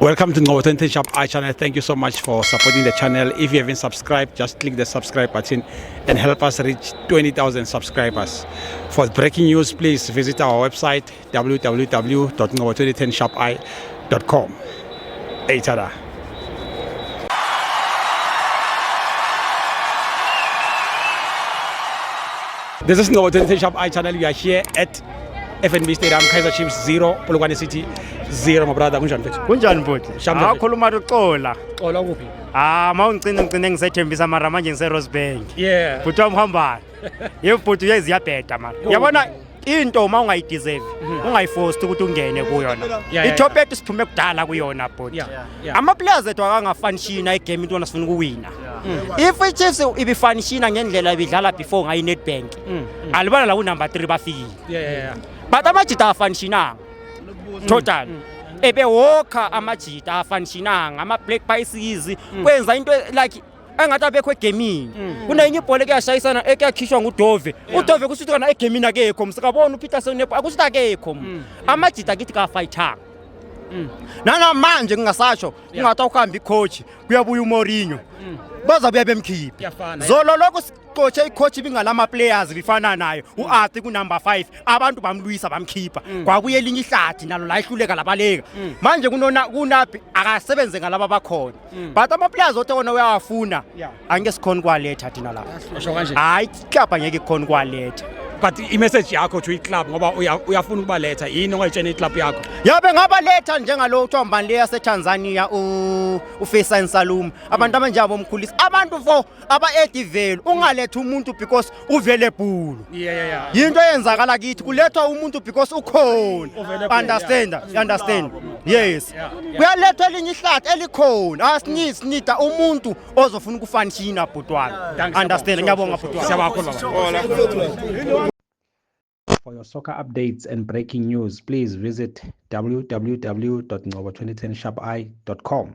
Welcome to Ngobo 20 Shop I channel. Thank you so much for supporting the channel. If you haven't subscribed, just click the subscribe button and help us reach 20,000 subscribers. For breaking news, please visit our website www.ngobo2010shopi.com. Hey, tada. This is Ngobo 20 Shop I channel. We are here at FNB Stadium, Kaizer Chiefs 0, Polokwane City 0. My brother, kunjani mfethu? Kunjani mfowethu? Akhuluma uxola. Xola kuphi? Mawungcine ngisethembisa mara manje ngise Rosebank. Yeah. Bhuti wami uhambani. Yebhuti uyaziyabheda mara. Yabona into ungayideserve, ungayiforce ukuthi ungene kuyona. Itop ethu siphume kudala kuyona bhuti. Ama players ethu akangafanishina igame into nasifuna ukuwina. If iChiefs ibifanishina ngendlela ibidlala before ngayi Nedbank. Alibona la ku number 3 bafikile. Yeah. But amajita afanishinanga. Total. Ebe walker amajita afanishinanga, ama black bicycles kwenza into like engathi abekho egaming. Kunenye ibhola ekuyashayisana ekuyakhishwa nguDove. uDove kusithi kana egaming akekho msikabona uPeterson akusithi akekho. Amajita kithi ka fighter. Nana manje ngingasasho kungathi ukuhamba icoach kuyabuya uMourinho. Bazabuya bemkhipha. Zolo lokho sicoche icoach ibingalama players bifana nayo. uArthi ku number 5 abantu bamlwisa bamkhipha. Kwabuye elinye ihlathi nalo la ihluleka labaleka. Manje kunapi akasebenze ngalaba bakhona. But ama players othe wona uyawafuna. Angeke sikhona kwaletha thina la. Usho kanje? Hayi club angeke ikhona kwaletha. But i-message yakho to i-club ngoba uyafuna ukubaletha yini ongayitshena i-club yakho? Yabe ngabaletha njengalo uThombani le yaseTanzania uFaisal Salum. Abantu abanjabo omkhulisa. Abantu for aba-Edivale ungaletha umuntu because uvailable. Yeah. Yinto eyenzakala kithi kulethwa umuntu because ukhona. Understand? Yes. Kuyalethwa elinye ihlathi elikhona. Asinida umuntu ozofuna ukufanishina bhutwana. Understand? Ngiyabonga bhutwana. Siyabakholwa. For your soccer updates and breaking news, please visit www.ngobo2010shopi.com.